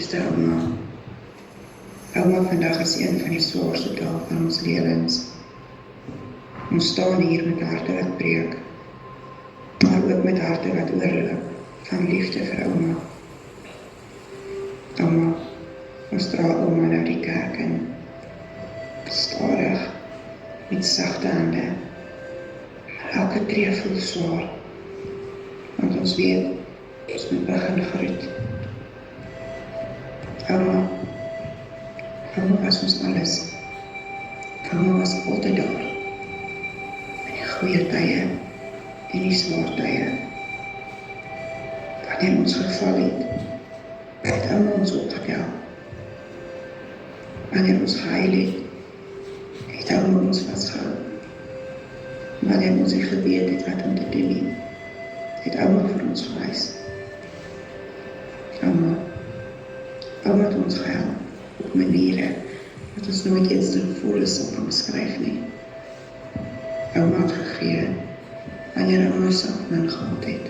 Liefste ouma. Ouma, vandag is een van die swaarste dae van ons lewens. Ons staan hier met harte wat breek, maar ook met harte wat oorloop van liefde vir ouma. Ouma, ons dra ouma na die kerk in, stadig, met sagte hande. Elke tree voel swaar, want ons weet, ons moet begin groet. Ouma was ons alles. Ouma was altyd daar. In die goeie tye en die swaar tye. Wanneer ons geval het ouma ons opgetel. Wanneer ons gehuil het ouma ons vasgehou. Wanneer ons nie geweet het wat om te doen nie, het ouma vir ons gewys. Ouma het ons gehelp op maniere wat ons nooit eens ten volle sal kan beskryf nie. Ouma het gegee wanneer ouma self min gehad het.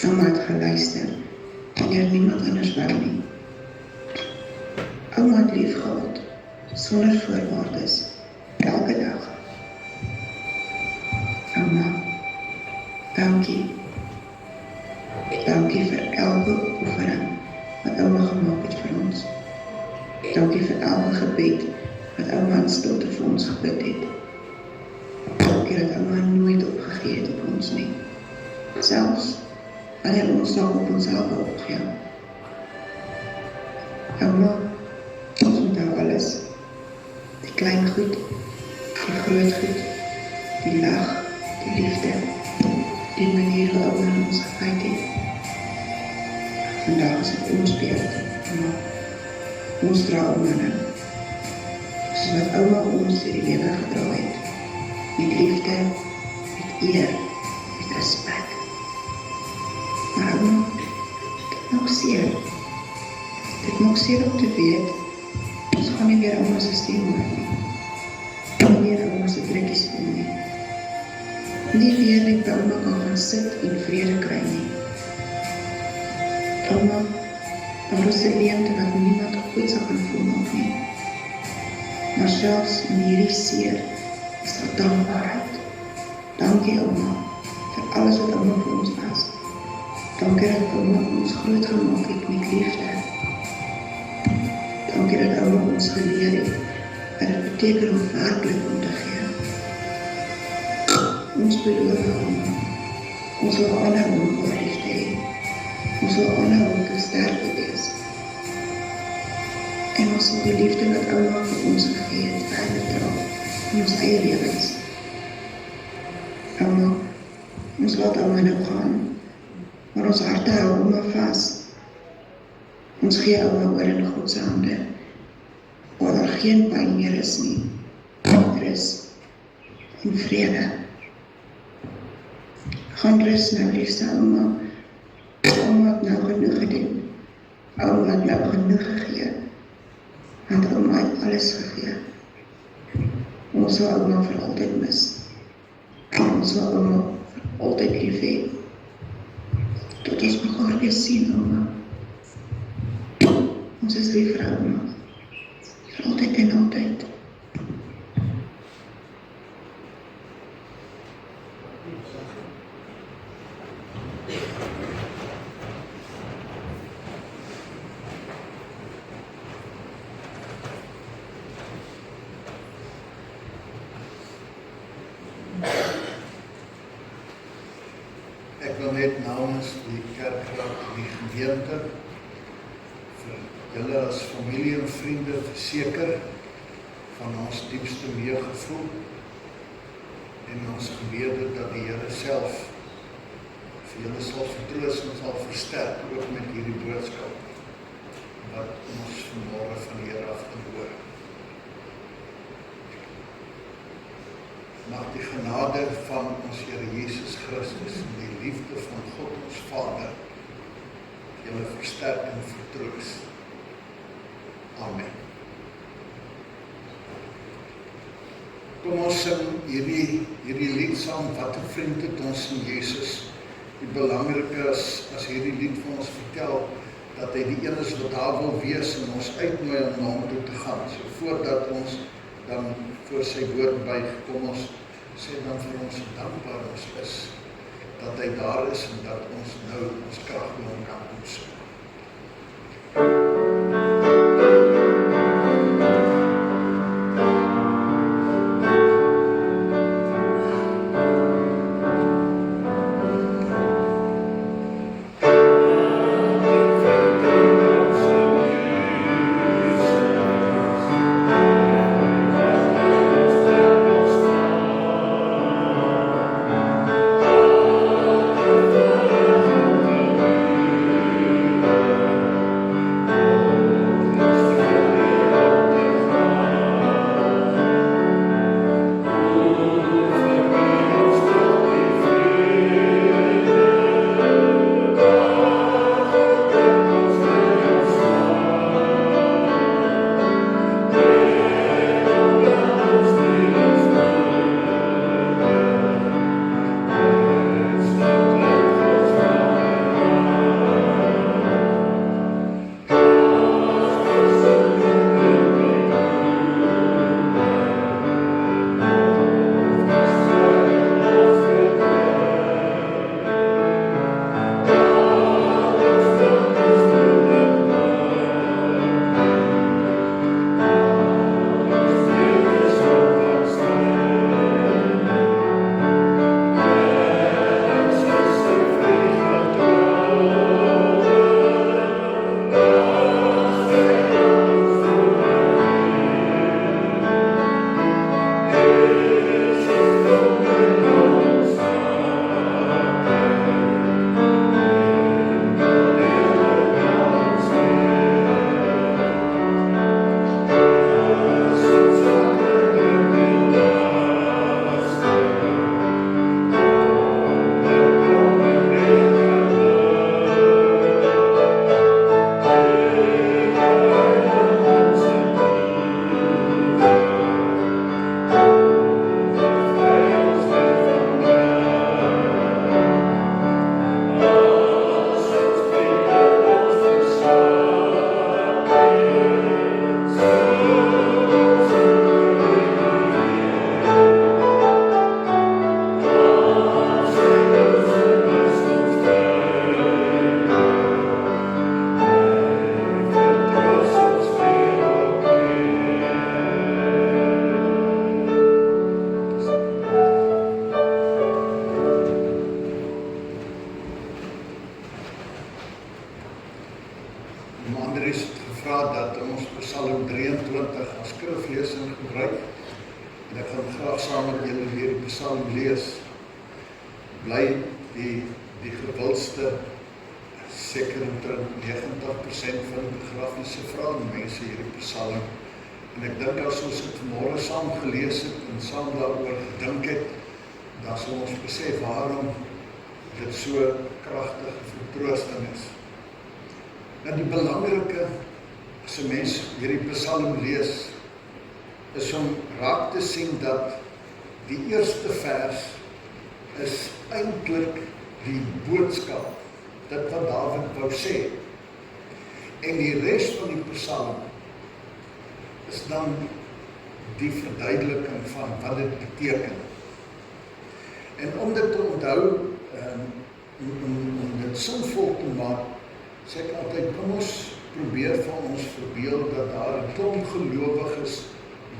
Ouma het geluister wanneer niemand anders wou nie. Ouma het lief gehad sonder voorwaardes elke dag. Ouma, dankie. Dankie vir elke opoffering wat ouma gemaak het vir ons. Dankie vir elke gebed wat ouma in stilte vir ons gebid het. Dankie dat ouma nooit opgegee het op ons nie. Selfs wanneer ons dalk op onsself opgee. Ouma, ons onthou alles. Die klein goed, die groot goed, die lag, die liefde, die manier waarop ouma ons gefeit het. Vandag is het ons beurt, ouma. Ons dra ouma nou. Soos wat ouma ons deur die lewe gedra het. Met liefde, met eer, met respek. Maar ouma, dit maak seer. Dit maak seer om te weet, ons gaan nie weer ouma se stem hoor nie. Nie weer ouma se drukkies voel nie. Nie weer net by ouma kan gaan sit en vrede kry nie. Ouma, daar is 'n leemte wat niemand ooit sal kan volmaak nie. Maar selfs in hierdie seer is daar dankbaarheid. Dankie ouma, vir alles wat ouma vir ons was. Dankie dat ouma ons groot gemaak het met liefde. Dankie dat ouma ons geleer het wat dit beteken om werklik om te gee. Ons beloof ouma, ons wil aanhou om oor lief te hê. Ons wil aanhou om te sterk te wees. En ons sal die liefde wat ouma vir ons gegee het, verder dra in ons eie lewens. Ouma, ons laat ouma nou gaan, maar ons harte hou ouma vas. Ons gee ouma oor in God se hande, waar daar geen pyn meer is nie, rus en vrede. Gaan rus nou, liefste ouma. Ouma het nou genoeg gedoen. Ouma het nou genoeg gegee. Want ouma het alles gegee. Ons sal ouma vir altyd mis. Ons sal ouma vir altyd lief hê. Tot ons mekaar weer sien, ouma. Ons is lief vir ouma. Vir altyd en altyd. Ek wil net namens die kerkraad en die gemeente vir julle as familie en vriende verseker van ons diepste meegevoel en ons gebede dat die Here self vir julle sal vertroos en sal versterk ook met hierdie boodskap wat ons vanmôre van die Here af gehoor. Mag die genade van ons Here Jesus Christus en die liefde van God ons Vader julle versterk en vertroos. Amen. Kom ons sing hierdie lied saam, wat 'n vriend het ons in Jesus. Die belangrike is, as hierdie lied vir ons vertel, dat hy die een is wat daar wil wees en ons uitnooi om na hom toe te gaan. So voordat ons dan voor sy woord buig, kom ons sê dan vir ons hoe dankbaar ons is dat hy daar is en dat ons nou ons krag by hom kan opsoek. Andries het gevra dat ons Psalm 23 as skriflesing gebruik. En ek gaan graag saam met julle weer die Psalm lees. Bly die gewildste, seker omtrent 90% van die begrafnisse vra die mense hierdie Psalm. En ek dink as ons het vanmôre saam gelees het en saam daaroor gedink het, dan sal ons besef waarom dit so kragtige vertroosting is. Nou die belangrike, as 'n mens hierdie Psalm lees, is om raak te sien dat die eerste vers is eintlik die boodskap, dit wat Dawid wou sê. En die res van die Psalm is dan die verduideliking van wat dit beteken. En om dit te onthou, om dit sinvol te maak, sê ek altyd, kom ons probeer van ons verbeel dat daar 'n klomp gelowiges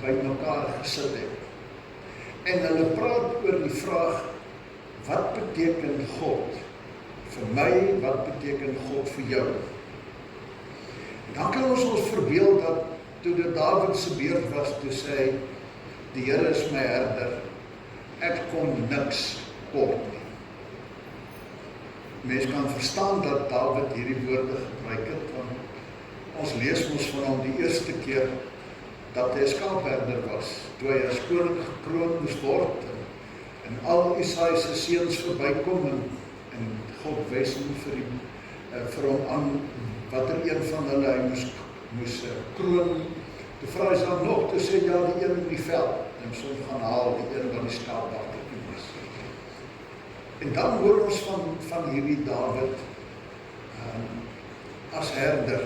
by mekaar gesit het. En hulle praat oor die vraag, wat beteken God vir my, wat beteken God vir jou? Dan kan ons verbeel dat toe dit Dawid se beurt was, toe sê hy, die Here is my herder, ek kon niks kort nie. Mens kan verstaan dat Dawid hierdie woorde gebruik het, want ons lees ons van hom die eerste keer dat hy 'n skaapherder was, toe hy as koning gekroon moes word, en al Isaïe se seuns verbykom, en God wys hom vir hom aan watter een van hulle hy moes kroon. Toe vra hy dan nog, toe sê ja, die een in die veld, en soms gaan haal die een wat die skaapwagter was. En dan hoor ons van hierdie Dawid, as herder,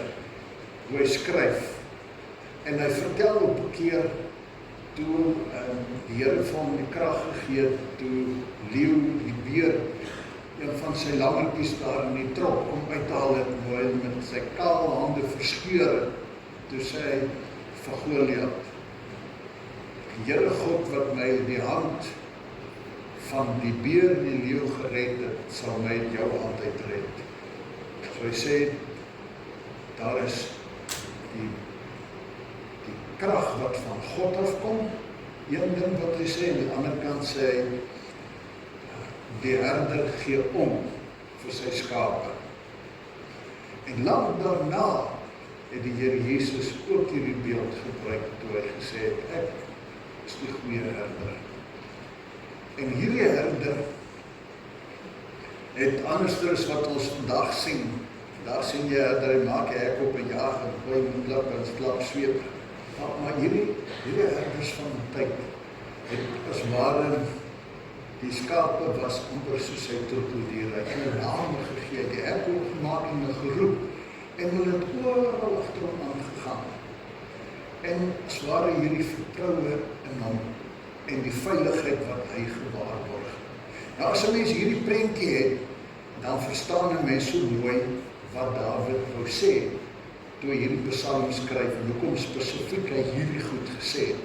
hoe hy skryf. En hy vertel op 'n keer, toe die Here vir hom die krag gegee het, toe leeu die beer een van sy lammetjies daar in die trop om uit te haal het, hoe hy met sy kaal hande verskeur het, toe sê hy vir Goliat, die Here God wat my die hand van die beer en die leeu gered het, sal my uit jou hand uitred. So hy sê, daar is die krag wat van God afkom, een ding wat hy sê, aan die ander kant sê hy, die herder gee om vir sy skape. En lang daarna het die Here Jesus ook hierdie beeld gebruik, toe hy gesê het, ek is die goeie herder. En hierdie herder het anderster as wat ons vandag sien. Daar sien jy herder, hy maak jy hek op en jaag en gooi met klip en klap sweep. Maar hierdie herders van die tyd het as ware die skape was amper soos sy troeteldiere. Hy het hulle name gegee, die hek opgemaak en hulle geroep en hulle het oral agter hom aangegaan. En as ware hierdie vertroue in hom en die veiligheid wat hy gewaarborg. Nou as 'n mens hierdie prentjie het, dan verstaan 'n mens so mooi wat Dawid wou sê toe hy hierdie psalm skryf en hoekom spesifiek hy hierdie goed gesê het.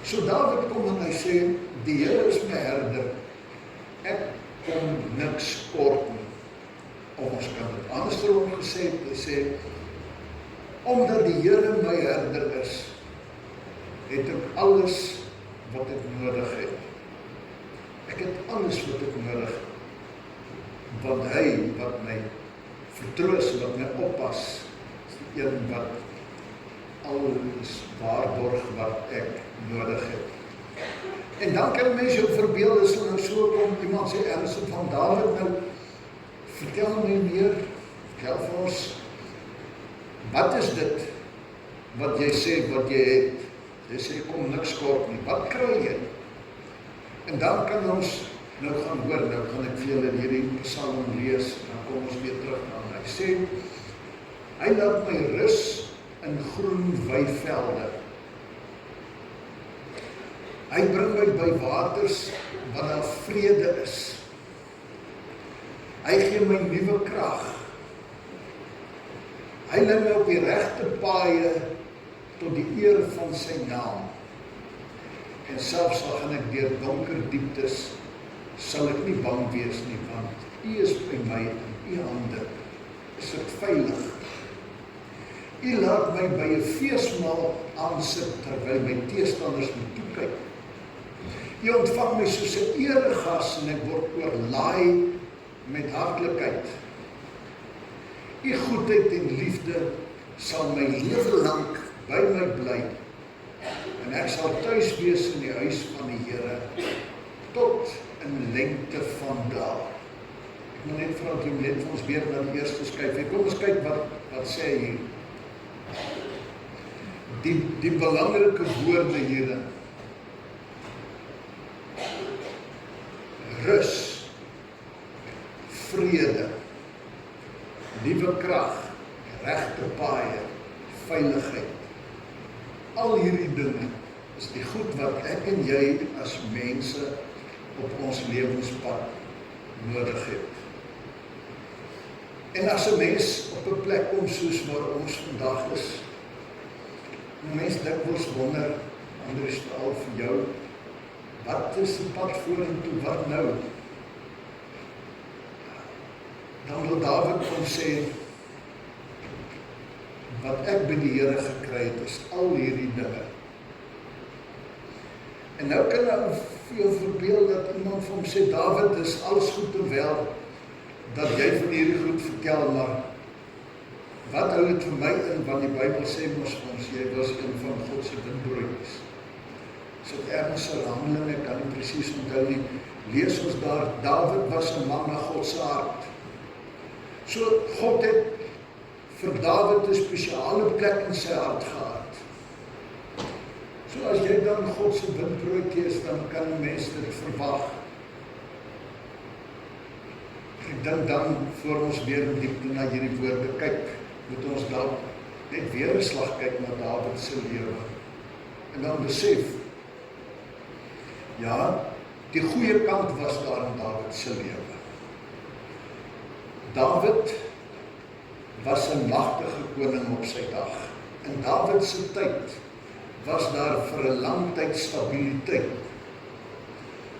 So Dawid kom en hy sê, die Here is my herder, ek kom niks kort nie. Of ons kan dit andersom gesê, hy sê, omdat die Here my herder is, het ek alles wat ek nodig het. Ek het alles wat ek nodig het, want hy wat my vertroos, wat my oppas, is die een wat alles waarborg wat ek nodig het. En dan kan mens jou verbeel, as nou so kom, iemand sê, ergens van Dawid nou, vertel my meer, vertel vir ons, wat is dit, wat jy sê, wat jy het, jy sê, kom niks kort nie, wat kry jy? En dan kan ons nou gaan hoor, nou gaan ek vir julle hierdie psalm lees, dan kom ons weer terug aan, hy sê, hy laat my rus in groen weivelde. Hy bring my by waters wat daar vrede is. Hy gee my nuwe krag. Hy lei my op die regte paaie tot die eer van sy naam. En selfs al gaan ek deur donker dieptes, sal ek nie bang wees nie, want U is by my in U hande. Is ek veilig. U laat my by 'n feesmaal aansit terwyl my teestanders my toekyk. U ontvang my soos 'n eregas en ek word oorlaai met hartlikheid. U goedheid en liefde sal my lewe lank by my bly en ek sal tuis wees in die huis van die Here tot in lengte van dae. Ek moet net vra dat jy net vir ons weer na die eerste kyk. Kom ons kyk wat sê hy hier. Die belangrike woorde hierin. Rus, vrede, nuwe krag, regte paaie, veiligheid. Al hierdie dinge is die goed wat ek en jy as mense op ons lewenspad nodig het. En as 'n mens op 'n plek kom soos waar ons vandag is, 'n mens dikwels wonder, Andries, al vir jou, wat is die pad vorentoe, wat nou? Dan wil Dawid kom sê, wat ek by die Here gekry het, is al hierdie dinge. En nou kan ek vir jou verbeel dat iemand vir hom sê, Dawid, dis alles goed en wel, dat jy van hierdie goed vertel, maar wat hou het vir my in, want die Bybel sê mos ons, jy was een van God se windbroodjies. So ergens 'n Handelinge, ek kan nie presies onthou nie, lees ons daar, Dawid was 'n man na God se hart. So God het vir Dawid 'n spesiale plek in sy hart gehad. So as jy dan God se windbroodjie is, dan kan 'n mens dit verwag. Ek dink dan, voor ons weer in diepte na hierdie woorde kyk, moet ons dan net weer 'n slag kyk na Dawid se lewe. En dan besef, ja, die goeie kant was daar in Dawid se lewe. Dawid was 'n magtige koning op sy dag. In Dawid se tyd was daar vir 'n lang tyd stabiliteit.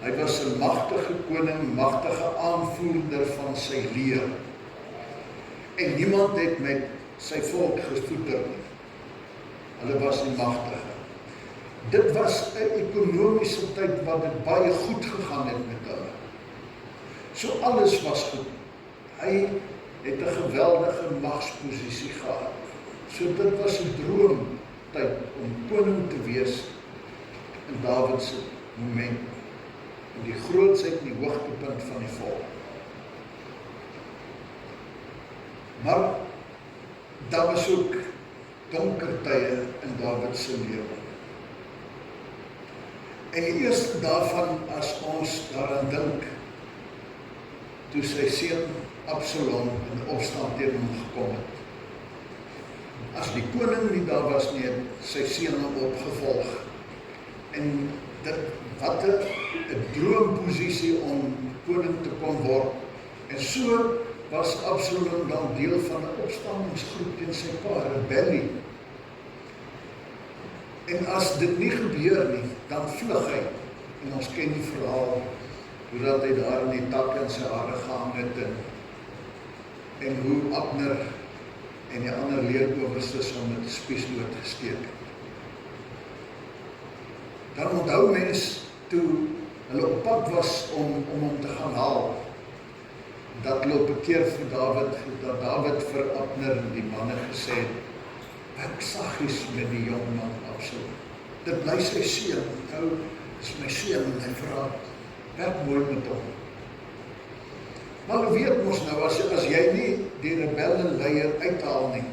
Hy was 'n magtige koning, magtige aanvoerder van sy leer. En niemand het met sy volk gevoeter nie. Hulle was die magtige. Dit was 'n ekonomiese tyd wat dit baie goed gegaan het met hulle. So alles was goed. Hy het 'n geweldige magsposisie gehad. So dit was 'n droomtyd om koning te wees in Dawid se moment. En die grootsheid en die hoogtepunt van die volk. Maar daar was ook donker tye in Dawid se lewe. En die eerste daarvan, as ons daaraan dink, toe sy seun Absalom in opstand teen hom gekom het. As die koning nie daar was nie, het sy seun hom opgevolg. En dit, wat 'n droomposisie om koning te kon word. En so was Absalom dan deel van 'n opstandingsgroep teen sy pa, rebellie. En as dit nie gebeur nie, dan vlug hy. En ons ken die verhaal, hoe dat hy daar in die tak in sy hare gehang het, en hoe Abner en die ander leerowerstes hom met 'n spies doodgesteek het. Dan onthou mens, toe hulle op pad was om hom te gaan haal, dat loop 'n keer vir Dawid, dat Dawid vir Abner en die manne gesê het, werk saggies met die jong man Absalom. Dit bly sy seun, nou is my seun, en hy vra, werk mooi met hom. Maar jy weet mos nou, as jy nie die rebelle leier uithaal nie,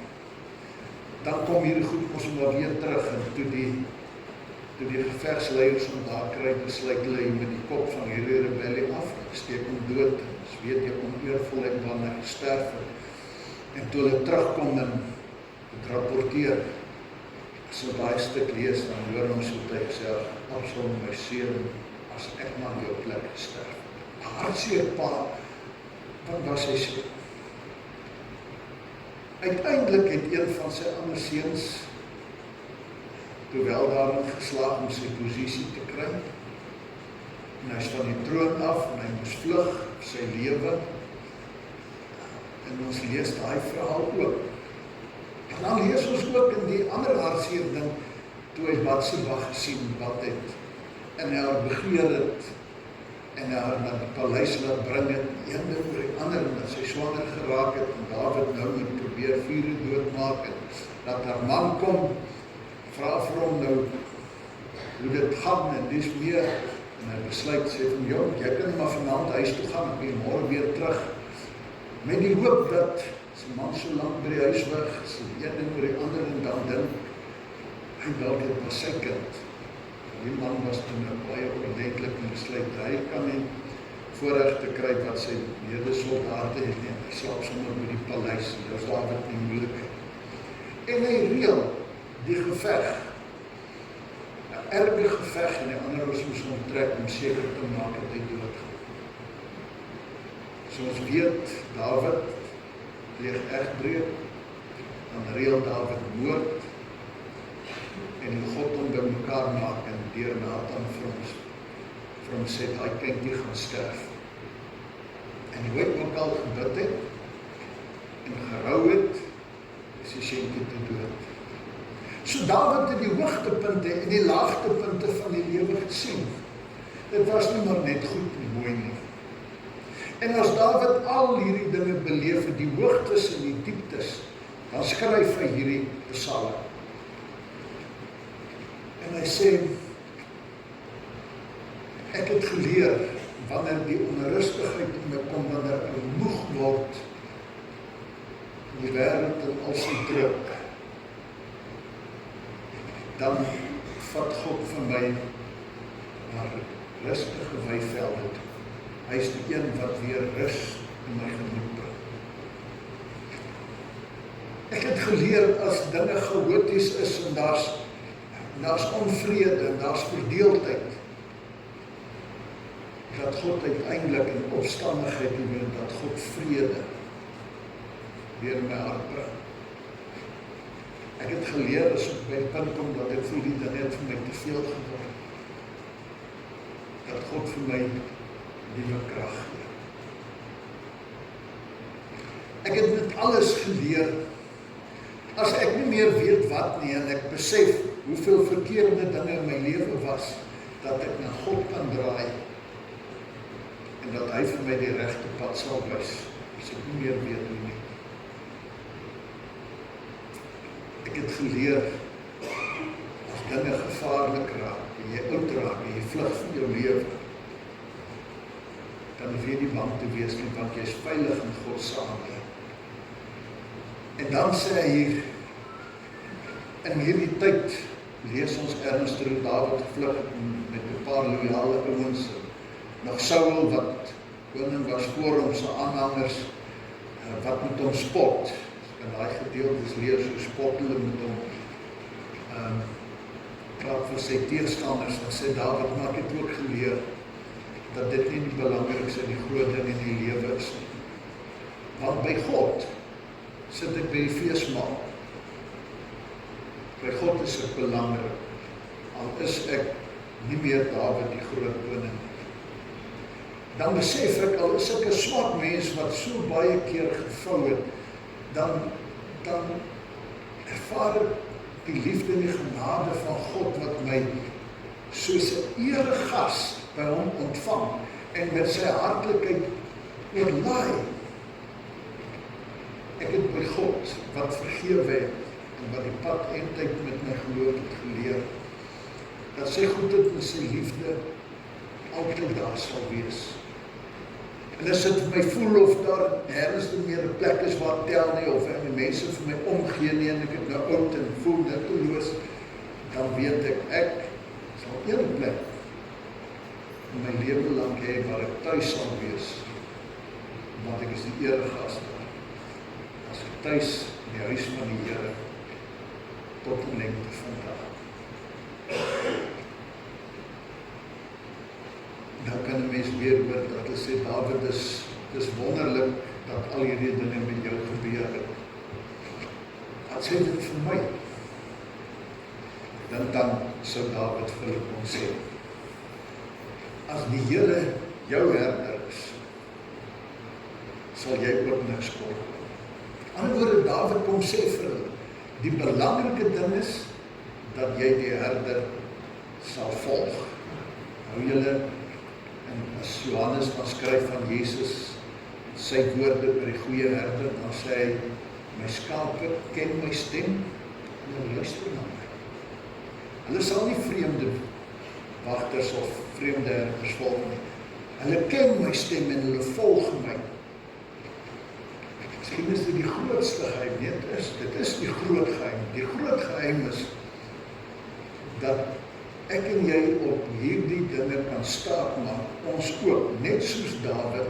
dan kom hierdie goed mos maar weer terug, en toe die gevegsleiers om daar kry, besluit hulle met die kop van hierdie rebellie af, steek hom dood, dus weet jy oneervol en wanneer gesterf het. En toe hulle terugkom en het rapporteer, as jy daai stuk lees, dan hoor ons hoe hy sê, Absalom, my seun, as ek maar jou plek gesterf. Hartseer pa, wat was hy sê? Uiteindelik het een van sy ander seuns, terwyl daarin geslaag om sy posisie te kry, en hy is van die troon af, en hy moes vlug, sy lewe, en ons lees daai verhaal ook. En dan lees ons ook in die ander hartseer ding, toe hy Batsheba gesien wat het, en hy haar begeer het, en hy haar na die paleis laat bring het, een ding oor die ander, en dat sy swanger geraak het, en Dawid nou moet probeer vuur doodmaak, en dat haar man kom, vra vir hom nou, hoe dit gaan, en dis meer, en hy besluit, sê van, jong, jy kan maar vanaand huis toe gaan, en môre weer terug, met die hoop dat sy man so lang by die huis weg, sy een ding oor die ander, en dan dink, hy wel, dit was sy kind. Die man was toen baie ordentlik en besluit, hy kan nie voorrecht te kry wat sy medesoldate het, en hy slaap sommer by die paleis, en dis daar wat nie moeilikheid. En hy reël die geveg, 'n erge geveg, en die ander moes omtrek om seker te maak dat hy doodgaan. Soos weet, Dawid pleeg egbreek, dan reël Dawid moord, en die God om by mekaar maak, en deur Nathan vir hom sê, hy kindjie gaan sterf. En hoe het ook al gebid het, en gerou het, is die seentjie te dood. So Dawid het die hoogtepunte en die laagtepunte van die lewe gesien. Dit was nie maar net goed en mooi nie. En as Dawid al hierdie dinge beleef het, die hoogtes en die dieptes, dan skryf hy hierdie psalm. En hy sê, ek het geleer, wanneer die onrustigheid in my kom, wanneer ek moeg word, in die wêreld en al sy druk, dan vat God vir my na rustige weivelde toe. Hy is die een wat weer rus in my gemoed bring. Ek het geleer as dinge chaoties is en daar's onvrede en daar's verdeeldheid, dat God uiteindelik in opstandigheid doen, dat God vrede weer in my hart bring. Ek het geleer as ek by die punt kom dat ek voel die dinge het vir my te veel geword, dat God vir my nuwe krag gee. Ek het met alles geleer, as ek nie meer weet wat nie, en ek besef hoeveel verkeerde dinge in my lewe was, dat ek na God kan draai, en dat hy vir my die regte pad sal wys, as ek nie meer weet hoe nie. Ek het geleer, as dinge gevaarlik raak, en jy oud raak, en jy vlug van jou lewe, dan hoef jy nie bang te wees nie, want jy is veilig in God se hande. En dan sê hy hier, in hierdie tyd, lees ons ergens hoe Dawid gevlug met 'n paar loyale ouens, nog Saul wat koning was voor hom, sy aanhangers, wat met hom spot. In daai gedeeltes leer so spot hulle met hom, praat vir sy tegenstanders, en sê Dawid, maar ek het ook geleer, dat dit nie die belangrikste en die groot ding in die lewe is. Want by God sit ek by die feesmaal. By God is ek belangrik, al is ek nie meer Dawid die groot koning. Dan besef ek, al is ek 'n swak mens wat so baie keer gevou het, dan ervaar ek die liefde en die genade van God wat my soos 'n eregas by hom ontvang en met sy hartlikheid oorlaai. Ek het by God wat vergewe het en wat die pad eintlik met my geloof het geleer, dat sy goedheid en sy liefde altyd daar sal wees. En as dit vir my voel of daar nergens meer 'n plek is waar tel nie, of die mense vir my omgee nie, en ek het nou oud en voel nutteloos, dan weet ek sal een plek in my lewe lang hê waar ek tuis sal wees, want ek is die eregas daar. As ek tuis in die huis van die Here tot die lengte van dae. Dan kan 'n mens weer hoor dat hulle sê, Dawid, dis wonderlik dat al hierdie dinge met jou gebeur het. Wat sê dit vir my? Dan sou Dawid vir hulle kon sê, as die Here jou herder is, sal jy ook niks kort. Aan die ander woorde, Dawid kom sê vir hulle, die belangrike ding is, dat jy die herder sal volg. Hou julle, en as Johannes dan skryf van Jesus, sy woorde oor die goeie herder, dan sê hy, my skape ken my stem, en hulle luister na my. Hulle sal nie vreemde wagters of vreemde herders volg nie. Hulle ken my stem en hulle volg my. Miskien is dit die grootste geheim, nee, dit is die groot geheim. Die groot geheim is, dat ek en jy op hierdie dinge kan staatmaak, ons ook, net soos Dawid,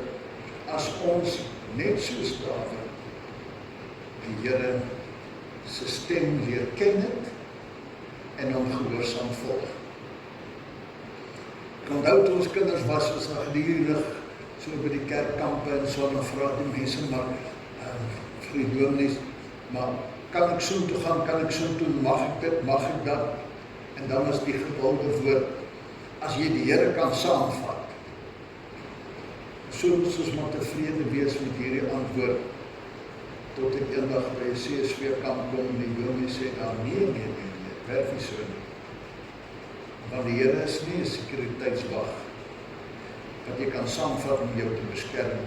as ons, net soos Dawid, die Here se stem leer ken het, en hom gehoorsaam volg. Ek onthou toe ons kinders was, ons gedurig, so by die kerkkampe en so, dan vra die mense, maar, vir die dominees, maar, kan ek so toe gaan, kan ek so toe, mag ek dit, mag ek dat, en dan is die gewilde woord, as jy die Here kan saamvat, so moet ons maar tevrede wees met hierdie antwoord, tot ek eendag by 'n CSV kamp kom, en die dominee sê, nee, werk nie so nie. Want die Here is nie 'n sekuriteitswag, wat jy kan saamvat om jou te beskerm.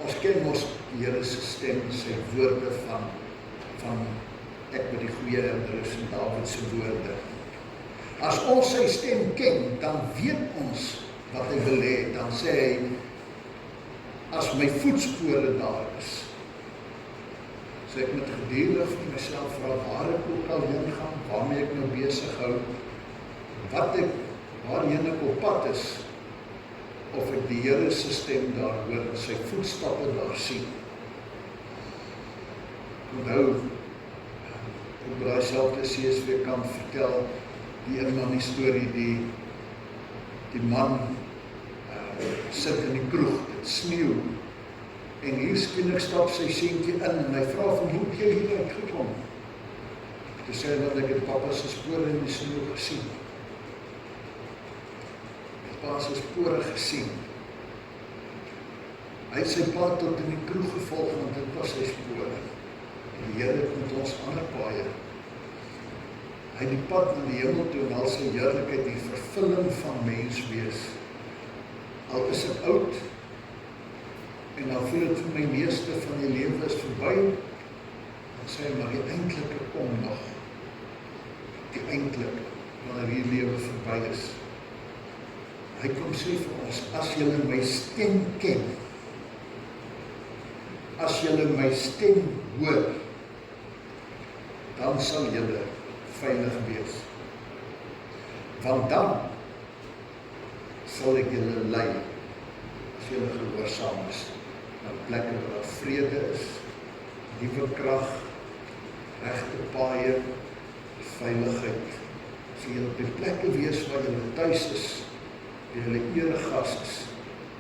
Ons ken ons die Here se stem, sy woorde van ek met die goeie herder is en Dawid se woorde. As ons sy stem ken, dan weet ons wat hy wil hê. Dan sê hy, as my voetspore daar is, so ek moet gedurig vir myself vra, waar ek ook al heen gaan, waarmee ek nou besig hou, waarheen ek op pad is, of ek die Here se stem daar hoor, sy voetstappe daar sien. onthou, op daai selfde CSV kamp vertel die een man die storie, die man sit in die kroeg, dit sneeuw, en hier skielik stap sy seentjie in, en hy vra van hoe het jy hier uitgekom? Toe sê hy dat ek het papa se spore in die sneeuw gesien. Het pa se spore gesien. Hy het sy pad tot in die kroeg gevolg, want dit was sy spore. En die Here het met ons ander paaie. Hy het die pad na die hemel toe, en al sy heerlikheid, die vervulling van mens wees. Al is dit oud, en dan voel het vir my meeste van die lewe is verby, dan sê hy, maar die eindelike kom nog. Die eindelike, wanneer die lewe verby is. Hy kom sê vir ons, as julle my stem ken, as julle my stem hoor, dan sal julle veilig wees. Want dan sal ek julle lei, as julle gehoorsaam is, na plekke waar daar vrede is, nuwe krag, regte paaie, veiligheid. Sal julle op die plekke wees waar julle tuis is, waar julle eregas is,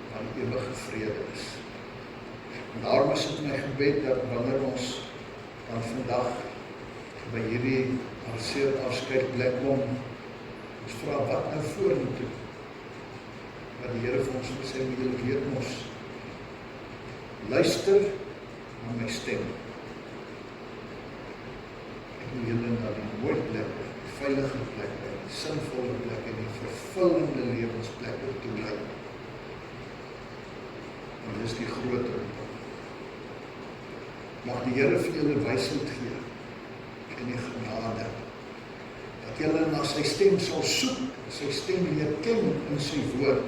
waar die ewige vrede is. En daarom is het my gebed dat wanneer ons dan vandag by hierdie hartseer afskeidplek kom, ons vra wat nou vorentoe? Wat die Here vir ons moet sê, moet julle weet mos, luister na my stem. Ek moet julle na die mooi plekke, die veilige plekke, die sinvolle plekke, die vervullende lewensplekke toelei. En dis die groot roeping. Mag die Here vir julle wysheid gee en die genade, dat julle na sy stem sal soek, sy stem leer ken in sy woord.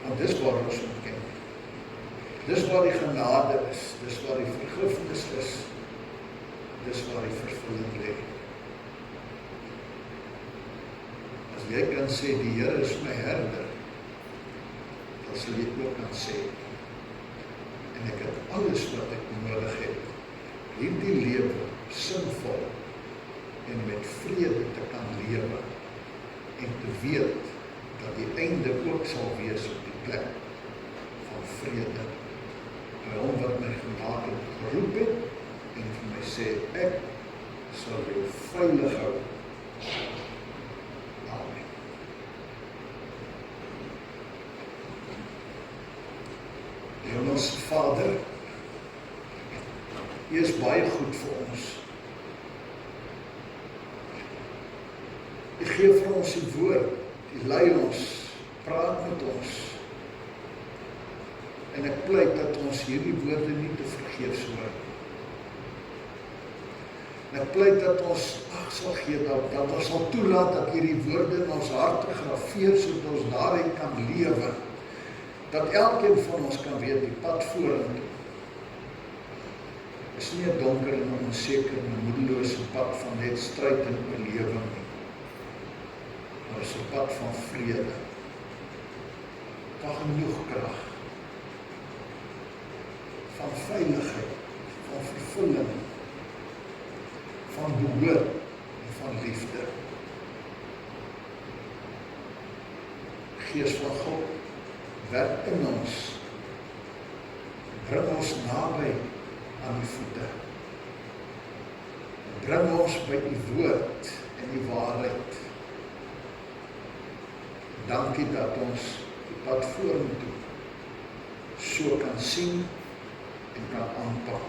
Want dis waar ons moet ken. Dis waar die genade is, dis waar die vergifnis is, dis waar die vervulling lê. As jy kan sê, die Here is my herder, dan sal jy ook kan sê, en ek het alles wat ek nodig het, hierdie lewe sinvol en met vrede te kan lewe, en te weet dat die einde ook sal wees op die plek van vrede, by hom wat my gemaak het, geroep het, en vir my sê, ek sal jou veilig hou. Amen. Hemelse Vader, U is baie goed vir ons. U gee vir ons die woord, U lei ons, praat met ons. En ek pleit dat ons hierdie woorde nie te vergeefs hoor. En ek pleit dat ons ag sal gee, dat ons sal toelaat dat hierdie woorde in ons harte grafeer, sodat ons daarin kan lewe. Dat elkeen van ons kan weet, die pad vorentoe is nie 'n donker en onseker en moedelose pad van net stryd en oorlewing nie. Maar is 'n pad van vrede, van genoeg krag, van veiligheid, van vervulling, van behoort en van liefde. Gees van God, werk in ons, bring ons naby aan die voete. Bring ons by die woord en die waarheid. Dankie dat ons die pad vorentoe so kan sien en kan aanpak.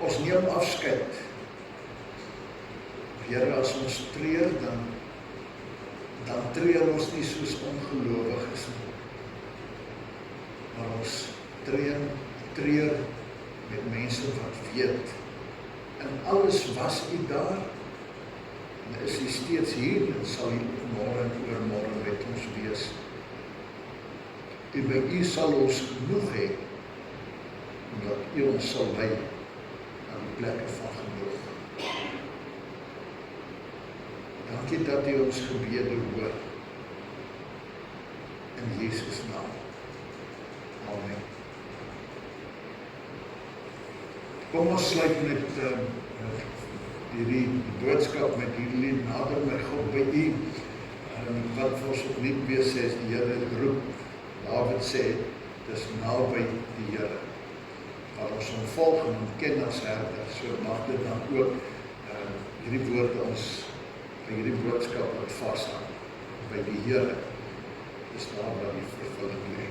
Ons neem afskeid. Here, as ons treur, dan treur ons nie soos ongelowiges nie. Maar ons treur met mense wat weet. En alles was U daar, en is U steeds hier, en sal U môre en oormôre met ons wees. En by U sal ons genoeg hê, omdat U ons sal lei aan die plekke van genoeg. Dankie dat U ons gebede hoor. In Jesus naam. Amen. Kom ons sluit met hierdie boodskap met hierdie nader my God by U. Wat vir ons opnuut weer sê, is die Here roep. David sê, dis naby die Here. Waar ons hom volg en hom ken as herder, so mag dit dan ook hierdie woorde ons by hierdie boodskap wat vashou by die Here. Dis daar waar die vervulling lê.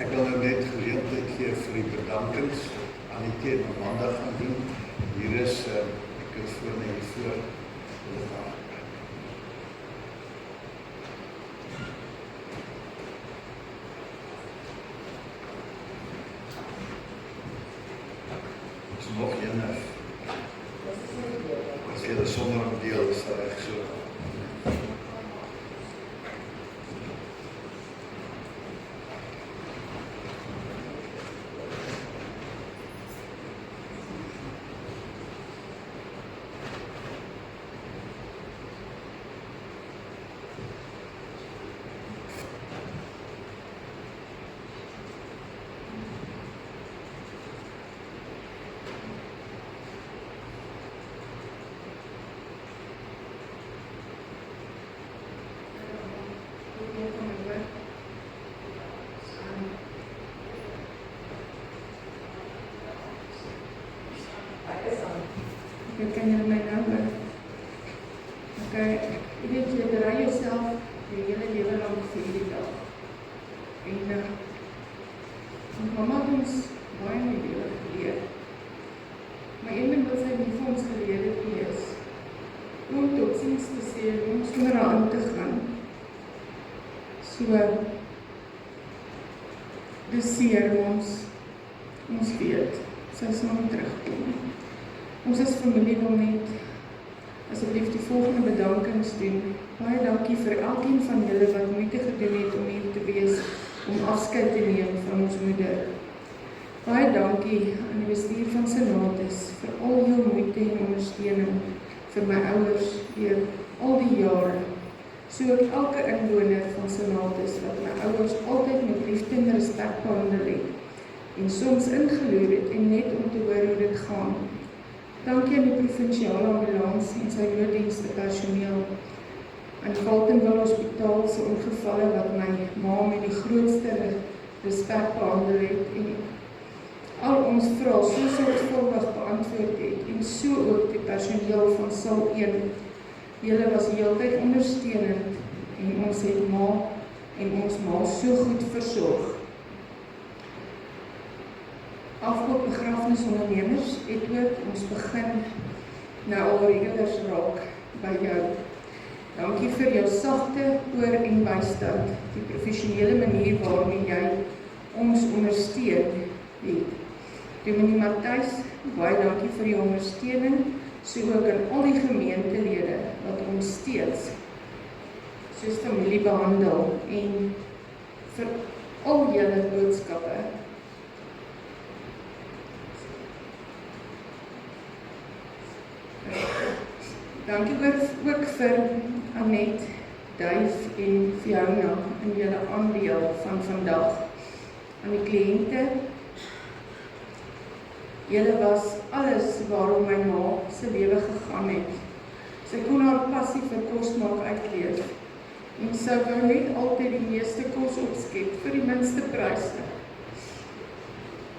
Ek wil nou net geleentheid gee vir die bedankings aan die teen op maandag gaan doen. Hier is, ek het voor net voor hulle gaan. Is nog een, as jy dit sonder om deel, is dat echt so. Kan jy my nou hoor? Ok, jy weet, jy draai jouself die hele lewe lang vir die dag. En mama het ons baie in die lewe geleer. Maar een wat sy nie vir ons geleer het nie is om totsiens te sê, om sonder haar aan te gaan. So, dis seer ons weet, sy sal nie terugkom. Ons as familie wil net asseblief die volgende bedankings doen. Baie dankie vir elkeen van julle wat moeite gedoen het om hier te wees, om afskeid te neem van ons moeder. Baie dankie aan die bestuur van Senatus vir al jou moeite en ondersteuning vir my ouers deur al die jare. So ook elke inwoner van Senatus wat my ouers altyd met liefde en respek behandel het en soms ingeloer het en net om te hoor hoe dit gaan. Dankie aan die provinsiale ambulans en sy nooddienste personeel, aan Valkenwil Hospitaal se ongevalle wat my ma met die grootste respek behandel het en al ons vrae so sorgvuldig beantwoord het en so ook die personeel van Sal 1. Julle was heeltyd ondersteunend en ons het ons ma so goed versorg. Afkoop begrafnisondernemers het ook ons begin nou al regelers raak by jou. Dankie vir jou sagte oor en bystand, die professionele manier waarmee jy ons ondersteun het. Dominee Matthys, baie dankie vir jou ondersteuning, so ook aan al die gemeentelede wat ons steeds soos familie behandel en vir al julle boodskappe. Dankie ook vir Annette, Duif en Fiona in julle aandeel van vandag. Aan die kliënte, julle was alles waarom my ma se lewe gegaan het. Sy kon haar passie vir kos maak uitleef en sy wou net altyd die meeste kos opskep vir die minste pryse.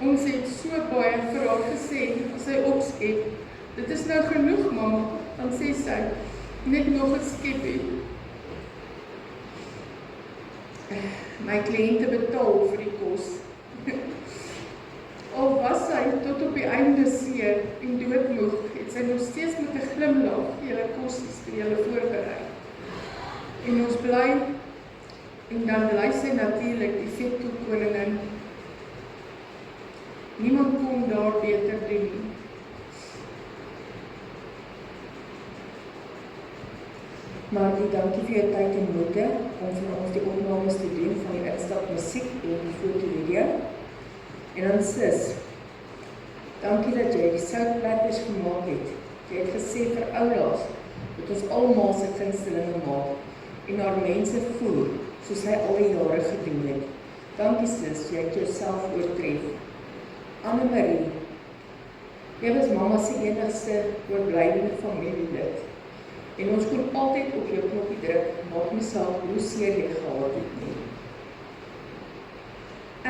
Ons het so baie vir haar gesê, as sy opskep, dit is nou genoeg, mama, dan sê sy, net nog 'n skepie. My kliënte betaal vir die kos. Al was sy tot op die einde seer en doodmoeg, het sy nog steeds met 'n glimlag julle kosies vir julle voorberei. En ons bly, en dan bly sy natuurlik die vetkoekkoningin. Niemand kon daar beter doen nie. Martie, dankie vir jou tyd en moeite om vir ons die opnames te doen van die instap musiek en die fotovideo. En dan sis, dankie dat jy die soutplatters gemaak het. Jy het gesê vir oulaas, dat ons almal se gunstelinge maak en haar mense voer, soos hy al die jare gedoen het. Dankie sis, jy het jouself oortref. Annemarie, jy was mamma se enigste oorblywende familielid. En ons kon altyd op jou knoppie druk, maak nie saak hoe seer jy gehad het nie.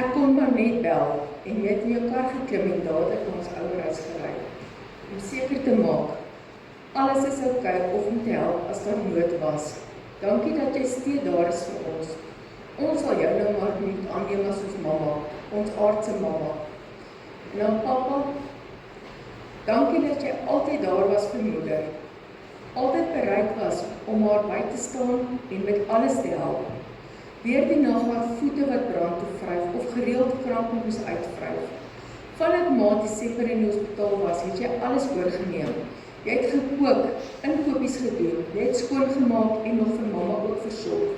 Ek kon maar net bel, en jy het in jou kar geklim en dadelik ons ouerhuis gery, om seker te maak, alles is oukei of om te help as daar nood was. Dankie dat jy steeds daar is vir ons. Ons sal jou nou maar moet aanneem as ons mamma, ons aardse mamma. En dan papa, dankie dat jy altyd daar was vir moeder. Altyd bereid was om haar by te staan en met alles te help. Weer die nag haar voete wat brand te vryf of gereeld kramp moes uitvryf. Vandat ma die sepper in die hospitaal was, het jy alles oorgeneem. Jy het gekook, inkopies gedoen, jy het skoongemaak en nog vir mamma ook versorg.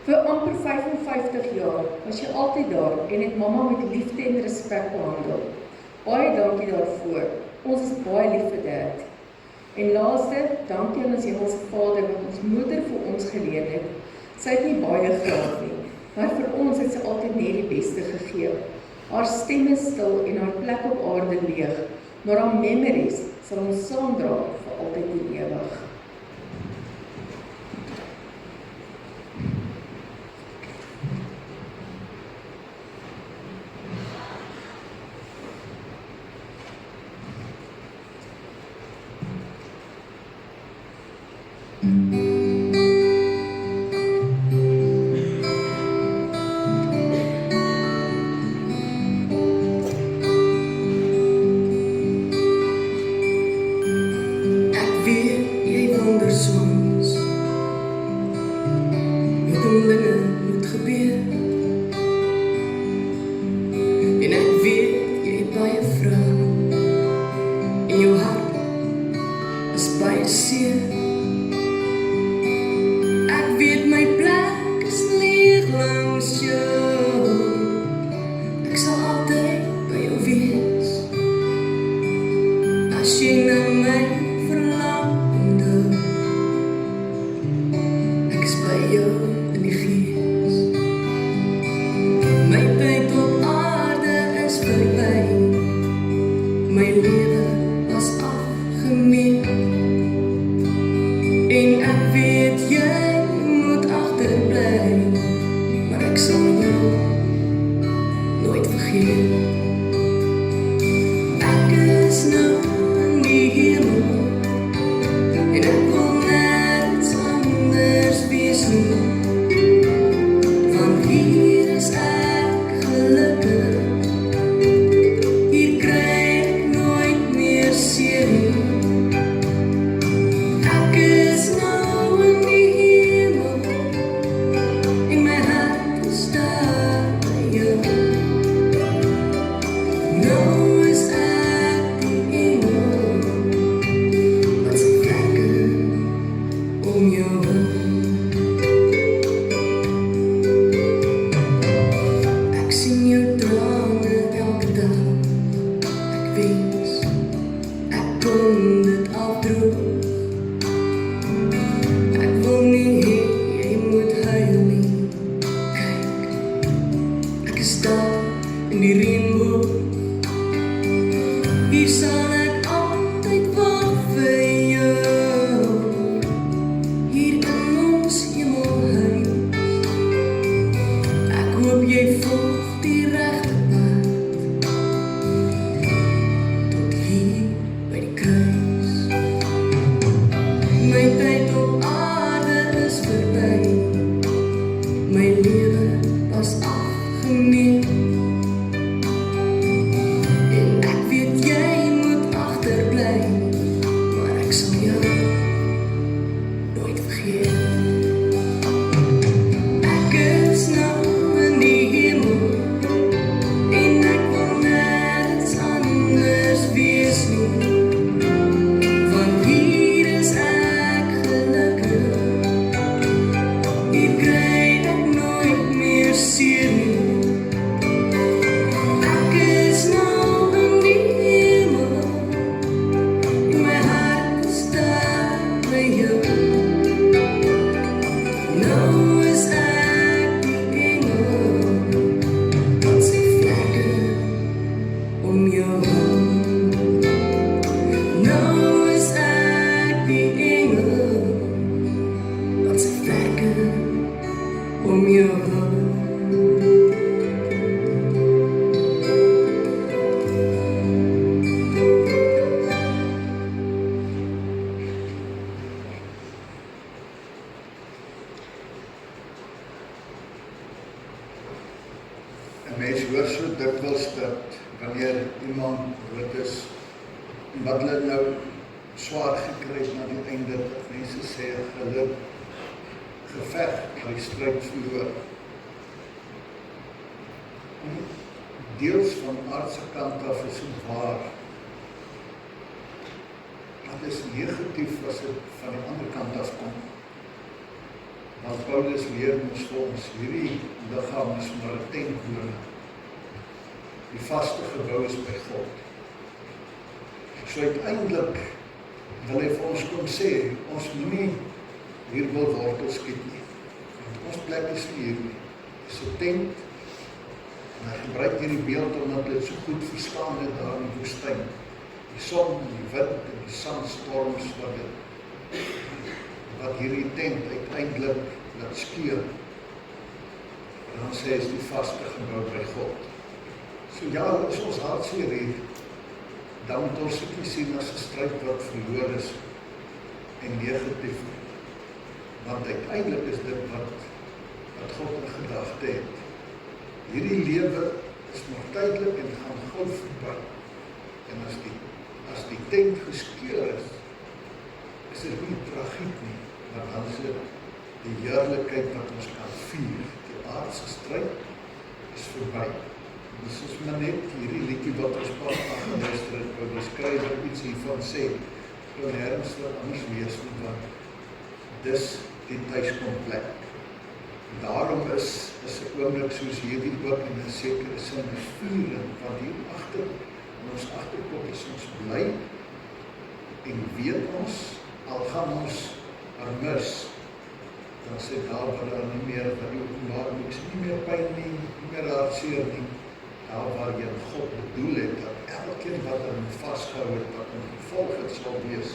Vir amper 55 jaar was jy altyd daar en het mamma met liefde en respek behandel. Baie dankie daarvoor. Ons is baie lief vir dit. En laaste, dankie aan ons hemelse Vader wat ons moeder vir ons geleer het. Sy het nie baie gehad nie, maar vir ons het sy altyd net die beste gegee. Haar stem is stil en haar plek op aarde leeg, maar haar memories sal ons saamdra vir altyd en ewig. Ek weet jy My lewe was afgemeet en ek weet jy moet agterbly, maar ek sal jou nooit vergeet. Ek is nou in die hemel en ek wil net anders wees nie, want hier is ek gelukkig. Hier kry ek nooit meer seer nie. Ek is nou in die hemel en my hart is daar by jou. Nou is ek die engel wat se vlekke om jou hou. Ek sien jou trane elke dag. Ek wens ek kon dit afdroog. Ek wil nie hê jy moet huil nie. Kyk, ek is daar in die reënboog. Hier sal ek altyd wag vir jou. Hier in ons hemelhuis. Ek hoop jy volg die regte pad tot hier by die kruis. My tyd op aarde is verby. My lewe was afgemeet en ek weet jy moet agterbly, maar ek sal jou nooit vergeet. Ek is nou in die hemel en ek wil net anders wees nie, want hier is ek gelukkig. Hier kry ek nooit meer seer nie. Ek is nou in die hemel en my hart is daar by jou. Nou is ek die engel wat se vlekke om jou hou. Nou is ek die engel wat se vlekke om jou hou. En mens hoor so dikwels dat wanneer iemand dood is, en wat hulle nou swaar gekry het na die einde, dat mense sê geluk, geveg, hy stryd verloor. Deels van aardse kant af is het waar. Dat is negatief as het van die ander kant af kom. Maar Paulus leer ons vir ons, hierdie liggaam is maar 'n tentwoning. Die vaste gebou is by God. So uiteindelik wil hy vir ons kom sê, ons moenie hier wil wortels skiet nie. Ons plek is nie hier nie. Dit is 'n tent. En hy gebruik hierdie beeld omdat dit so goed verstaan het daar in die woestyn. Die son, die wind en die sandstorms wat hierdie tent uiteindelik laat skeur. En dan sê hy is die vaste gebou by God. So ja, is ons hartseer hier. Dan moet ons dit nie sien as 'n stryd wat verloor is en negatief. Want uiteindelik is dit wat God in gedagte het. Hierdie lewe is maar tydelik en gaan gou verby. En as die tent geskeur is dit nie tragiek nie, maar dan is dit die heerlikheid wat ons kan vier. Die aardse stryd is verby. Dis is maar net hierdie liedjie wat ons pas geluister het, wat beskryf wat iets hiervan sê, kon nêrens wat anders wees nie, want dis die tuiskomplek. Daarom is 'n oomblik soos hierdie ook in 'n sekere sin vurend, want hier agter, in ons agterkop is ons bly en weet ons, al gaan ons mis, dan sê daar waar daar nie meer, wat die openbaring nie meer pyn nie, nie meer hartseer nie, daar waar jy God bedoel het, dat elke elkeen wat hulle vasgehou het, wat in gevolg het sal wees.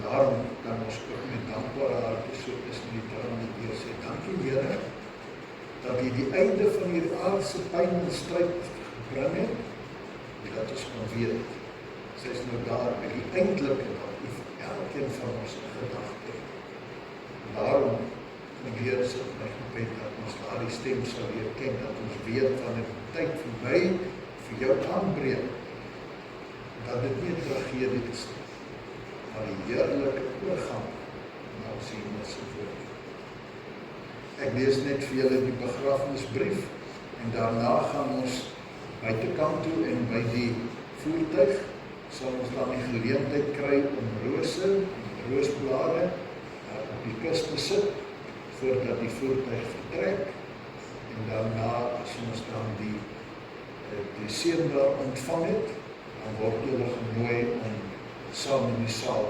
Daarom kan ons ook met dankbare harte so tussen die trane deur sê, dankie Here, dat jy die einde van hierdie aardse pyn en stryd gebring het, en dat ons kan weet, sy is nou daar met die eindelike wat u vir elkeen van ons in gedagte het. Daarom, die Here sê my gebed dat ons daardie stem sal leer ken, dat ons weet wanneer die tyd verby vir jou aanbreek, dat dit nie tragedie is, maar die heerlike oorgang na ons hemelse woord. Ek lees net vir julle die begrafnisbrief en daarna gaan ons buitekant toe en by die voertuig sal ons dan die geleentheid kry om rose en roosblare op die kus te sit voordat die voertuig vertrek en daarna as ons dan die seën daar ontvang het, dan word julle genooi om saam in die saal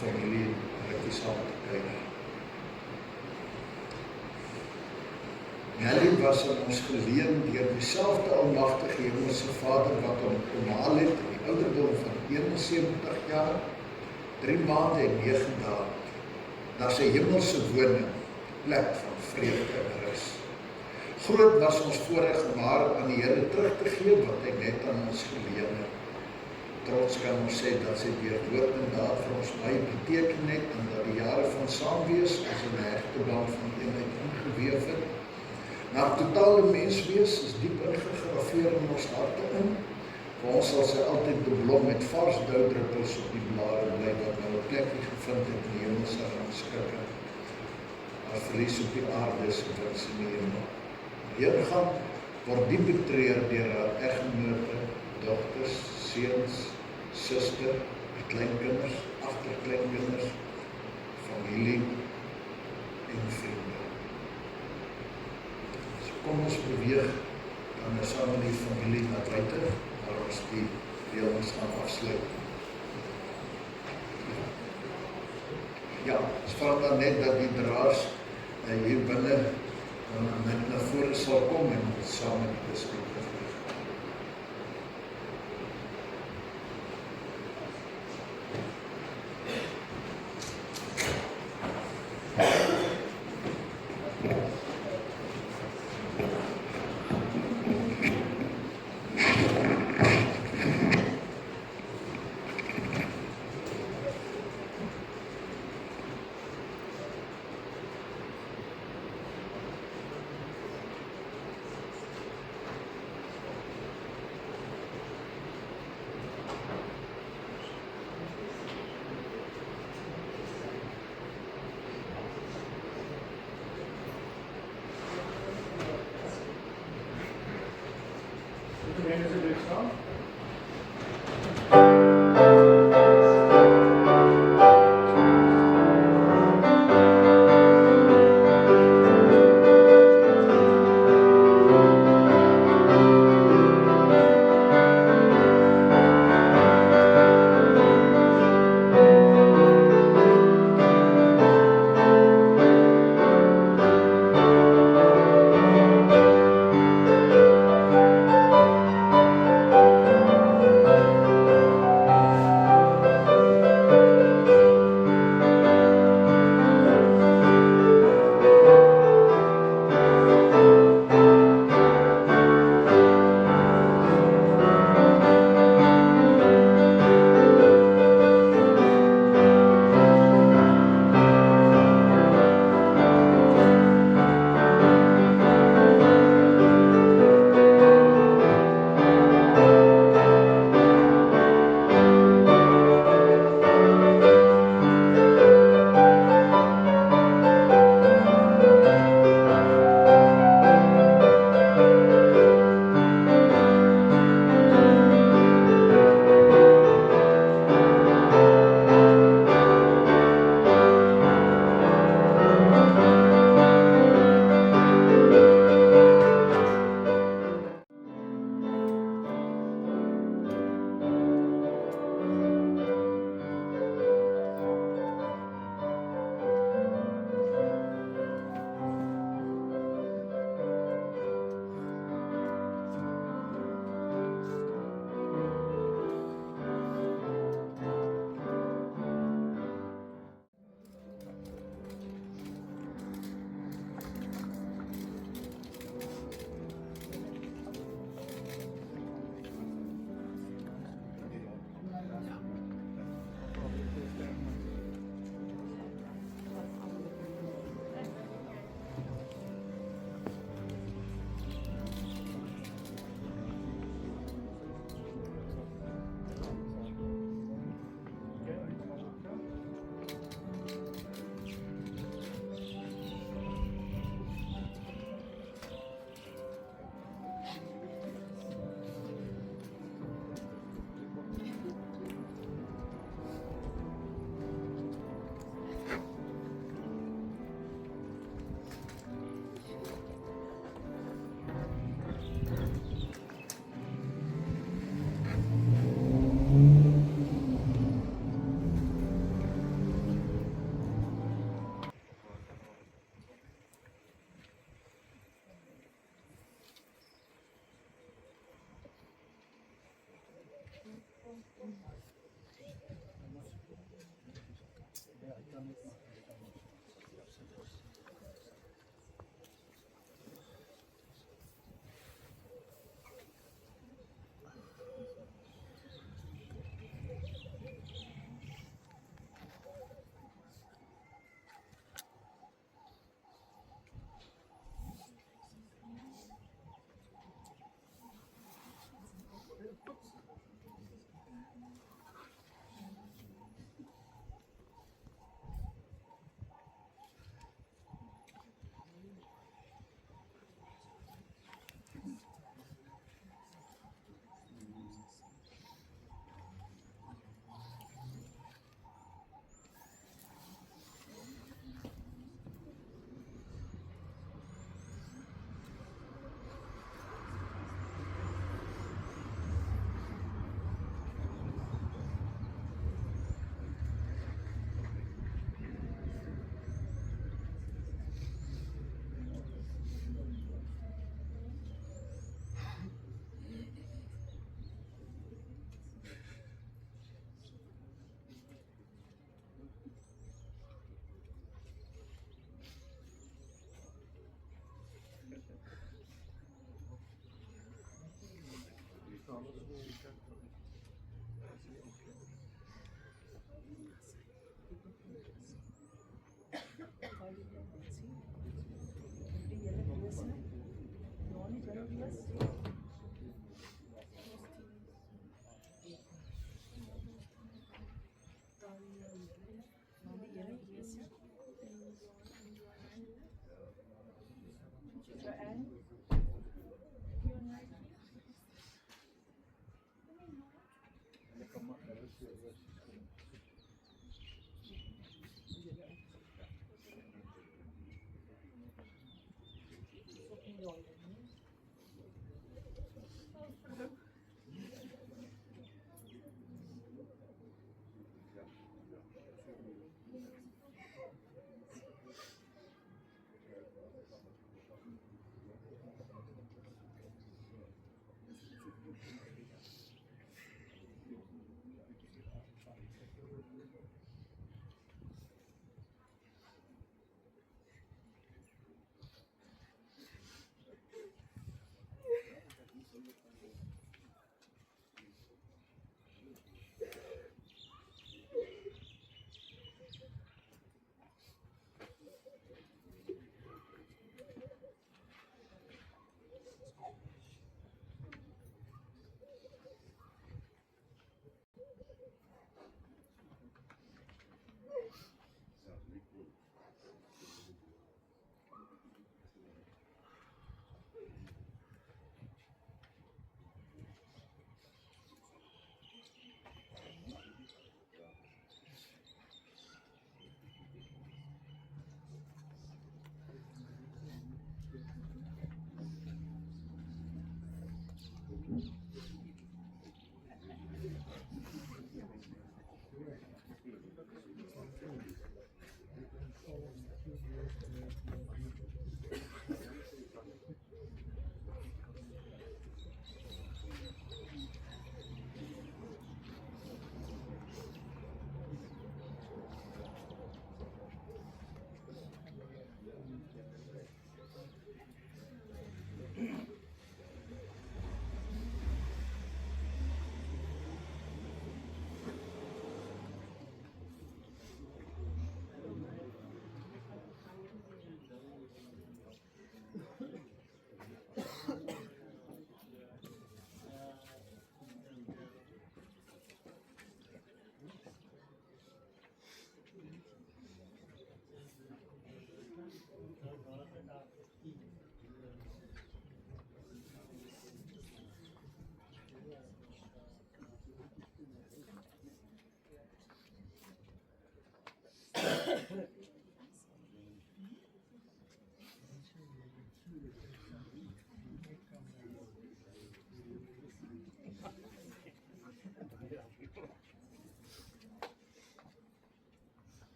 familie rukkie saam te kuier. Nelly was aan ons geleen deur dieselfde almagtige hemelse Vader wat hom omhaal het in die ouderdom van 71 jaar, 3 maande en 9 dae, na sy hemelse woning, plek van vrede en rus. Groot was ons voorreg om haar aan die Here terug te gee wat hy net aan ons geleen het. Trots kan ons sê dat sy deur woord en daad vir ons baie beteken het en dat die jare van saamwees as 'n hegte band van eenheid ingeweef het. Na totale menswees is diep ingegraveer in ons harte in. Vir ons sal sy altyd beblom met vars doudruppels op die blare bly wat nou 'n plekkie gevind het in die hemelse rangskikke. Haar verlies op die aarde is wat sy nie hemel. Heergang word diep betreur deur haar eggenote, dogters, seuns, suster, kleinkinders, agterkleinkinders, familie en vriende. So kom ons beweeg dan saam met die familie na buite, waar ons die reëlings gaan afsluit. Ja, ons vra dan net dat die draers hier binne net na vore sal kom en saam met die biskop bevraag.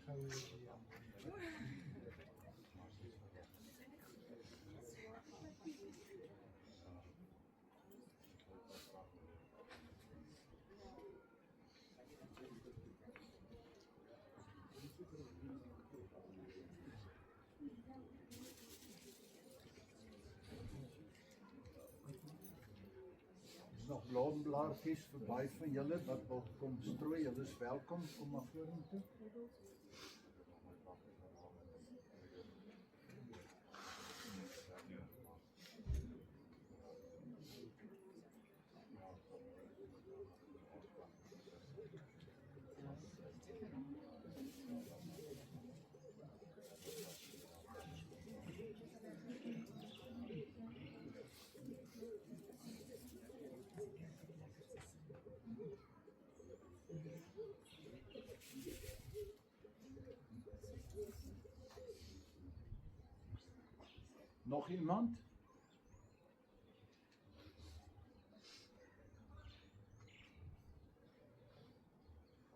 Nog blaarblaartjies verby van julle wat wil kom strooi, julle is welkom, kom maar vorentoe. Nog iemand?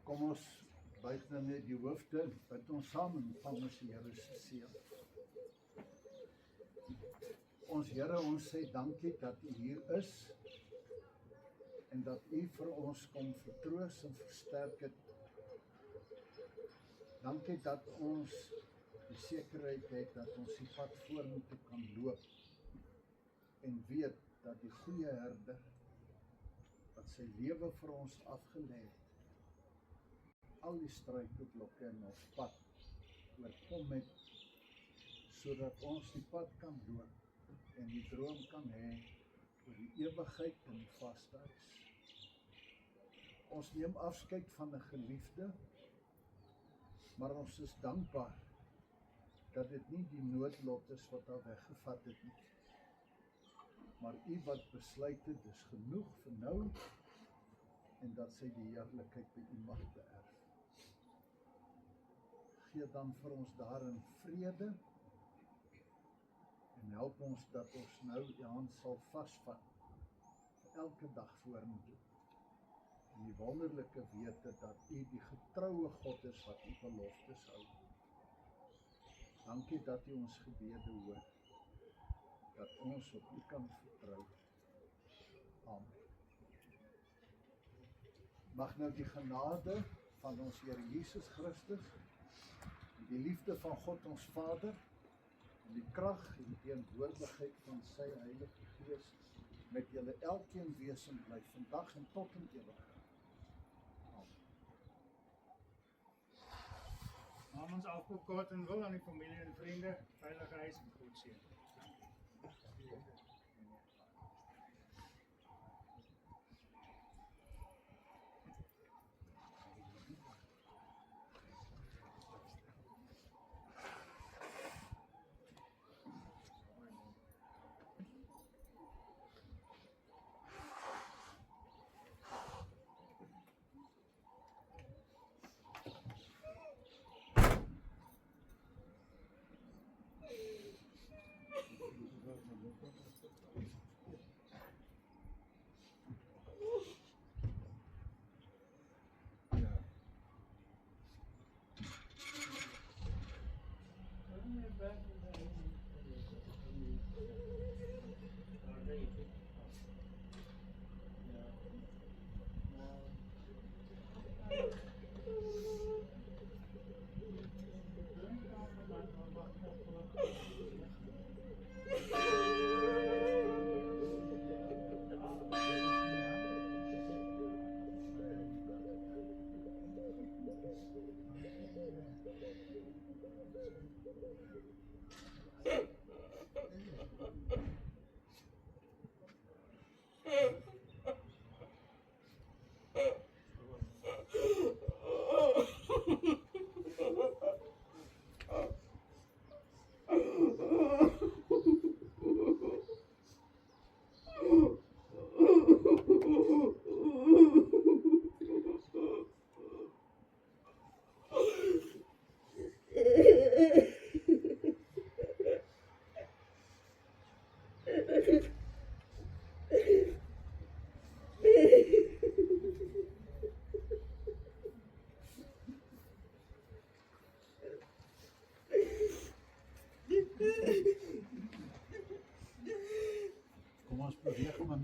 Kom ons buig nou net die hoofde, bid ons saam en vang ons die Here se seën. Ons Here, ons sê dankie dat U hier is en dat U vir ons kom vertroos en versterk het. Dankie dat ons die sekerheid het dat ons die pad vorentoe kan loop en weet dat die goeie herder wat sy lewe vir ons afgelê het, al die struikelblokke in ons pad oorkom het, sodat ons die pad kan loop en die droom kan hê oor die ewigheid in die vaste huis. Ons neem afskeid van 'n geliefde, maar ons is dankbaar dat dit nie die noodlot is wat haar weggevat het nie, maar U wat besluit het, dis genoeg vir nou, en dat sy die heerlikheid by U mag beerf. Gee dan vir ons daarin vrede, en help ons dat ons nou U hand sal vasvat, vir elke dag vorentoe, en die wonderlike wete dat U die getroue God is wat U beloftes hou. Dankie dat U ons gebede hoor, dat ons op U kan vertrou. Amen. Mag nou die genade van ons Here Jesus Christus, en die liefde van God ons Vader, en die krag en teenwoordigheid van sy Heilige Gees, met julle elkeen wees en bly vandag en tot in ewigheid. Namens Afgekort en wil aan die familie en vriende, veilige huis en goed seën.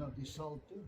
na die saal toe.